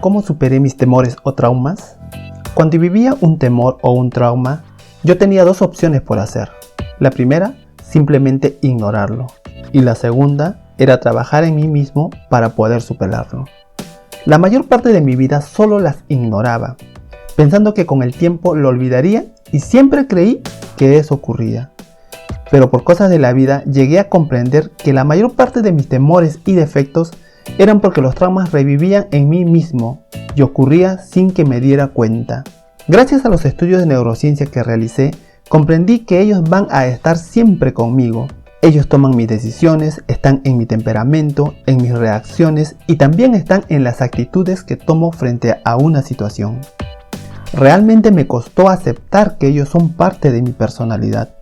cómo superé mis temores o traumas? Cuando vivía un temor o un trauma, yo tenía dos opciones por hacer. La primera, simplemente ignorarlo. Y la segunda, era trabajar en mí mismo para poder superarlo. La mayor parte de mi vida solo las ignoraba, pensando que con el tiempo lo olvidaría y siempre creí que eso ocurría. Pero por cosas de la vida llegué a comprender que la mayor parte de mis temores y defectos eran porque los traumas revivían en mí mismo y ocurría sin que me diera cuenta. Gracias a los estudios de neurociencia que realicé, comprendí que ellos van a estar siempre conmigo. Ellos toman mis decisiones, están en mi temperamento, en mis reacciones y también están en las actitudes que tomo frente a una situación. Realmente me costó aceptar que ellos son parte de mi personalidad.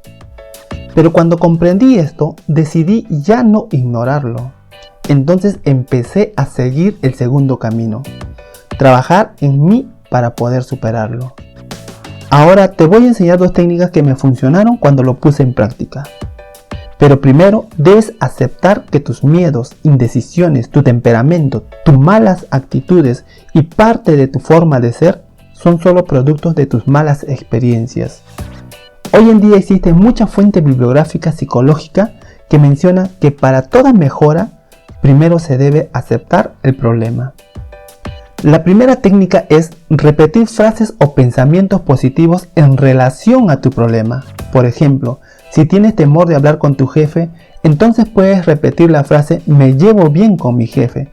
Pero cuando comprendí esto, decidí ya no ignorarlo. Entonces empecé a seguir el segundo camino, trabajar en mí para poder superarlo. Ahora te voy a enseñar dos técnicas que me funcionaron cuando lo puse en práctica. Pero primero debes aceptar que tus miedos, indecisiones, tu temperamento, tus malas actitudes y parte de tu forma de ser son solo productos de tus malas experiencias. Hoy en día existe mucha fuente bibliográfica psicológica que menciona que para toda mejora, primero se debe aceptar el problema. La primera técnica es repetir frases o pensamientos positivos en relación a tu problema. Por ejemplo, si tienes temor de hablar con tu jefe, entonces puedes repetir la frase "me llevo bien con mi jefe"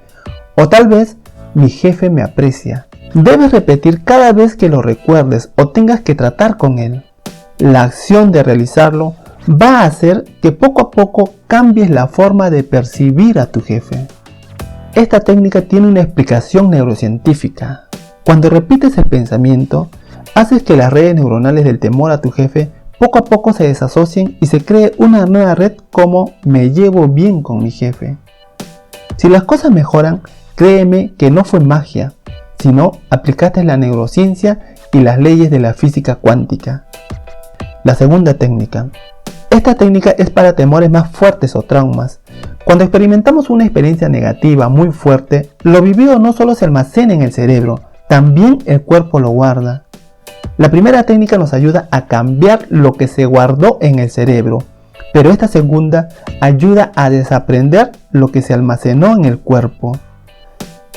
o tal vez "mi jefe me aprecia". Debes repetir cada vez que lo recuerdes o tengas que tratar con él. La acción de realizarlo va a hacer que poco a poco cambies la forma de percibir a tu jefe. Esta técnica tiene una explicación neurocientífica. Cuando repites el pensamiento, haces que las redes neuronales del temor a tu jefe poco a poco se desasocien y se cree una nueva red como "me llevo bien con mi jefe". Si las cosas mejoran, créeme que no fue magia, sino aplicaste la neurociencia y las leyes de la física cuántica. La segunda técnica. Esta técnica es para temores más fuertes o traumas. Cuando experimentamos una experiencia negativa muy fuerte, lo vivido no solo se almacena en el cerebro, también el cuerpo lo guarda. La primera técnica nos ayuda a cambiar lo que se guardó en el cerebro, pero esta segunda ayuda a desaprender lo que se almacenó en el cuerpo.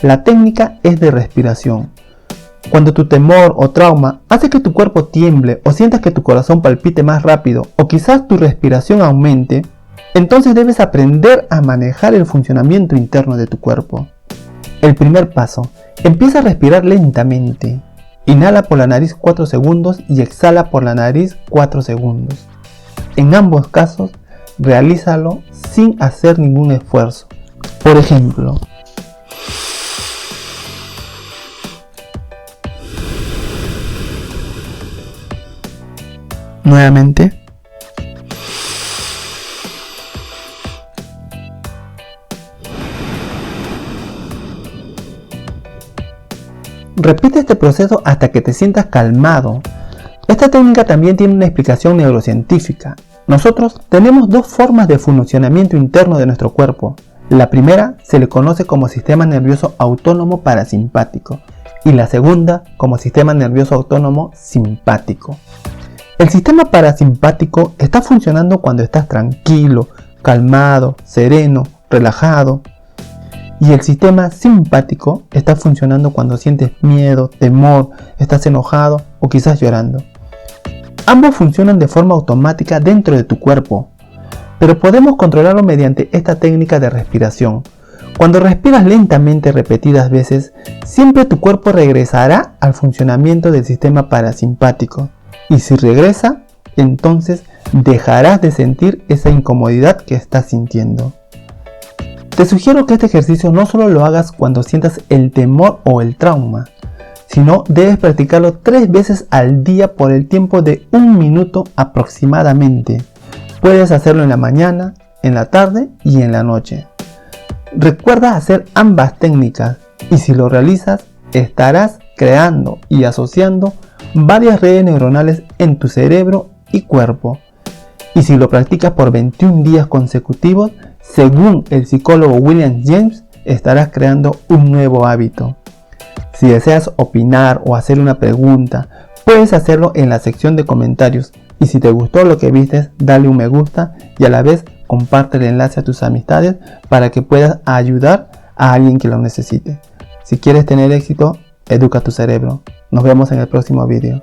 La técnica es de respiración. Cuando tu temor o trauma hace que tu cuerpo tiemble o sientas que tu corazón palpite más rápido o quizás tu respiración aumente, entonces debes aprender a manejar el funcionamiento interno de tu cuerpo. El primer paso, empieza a respirar lentamente. Inhala por la nariz 4 segundos y exhala por la nariz 4 segundos. En ambos casos, realízalo sin hacer ningún esfuerzo. Por ejemplo, nuevamente. Repite este proceso hasta que te sientas calmado. Esta técnica también tiene una explicación neurocientífica. Nosotros tenemos dos formas de funcionamiento interno de nuestro cuerpo. La primera se le conoce como sistema nervioso autónomo parasimpático y la segunda como sistema nervioso autónomo simpático. El sistema parasimpático está funcionando cuando estás tranquilo, calmado, sereno, relajado. Y el sistema simpático está funcionando cuando sientes miedo, temor, estás enojado o quizás llorando. Ambos funcionan de forma automática dentro de tu cuerpo, pero podemos controlarlo mediante esta técnica de respiración. Cuando respiras lentamente repetidas veces, siempre tu cuerpo regresará al funcionamiento del sistema parasimpático. Y si regresa, entonces dejarás de sentir esa incomodidad que estás sintiendo. Te sugiero que este ejercicio no solo lo hagas cuando sientas el temor o el trauma, sino debes practicarlo 3 veces al día por el tiempo de 1 minuto aproximadamente. Puedes hacerlo en la mañana, en la tarde y en la noche. Recuerda hacer ambas técnicas y si lo realizas, estarás creando y asociando varias redes neuronales en tu cerebro y cuerpo. Y si lo practicas por 21 días consecutivos, según el psicólogo William James, estarás creando un nuevo hábito. Si deseas opinar o hacer una pregunta, puedes hacerlo en la sección de comentarios. Y si te gustó lo que viste, dale un me gusta y a la vez comparte el enlace a tus amistades para que puedas ayudar a alguien que lo necesite. Si quieres tener éxito, educa tu cerebro. Nos vemos en el próximo vídeo.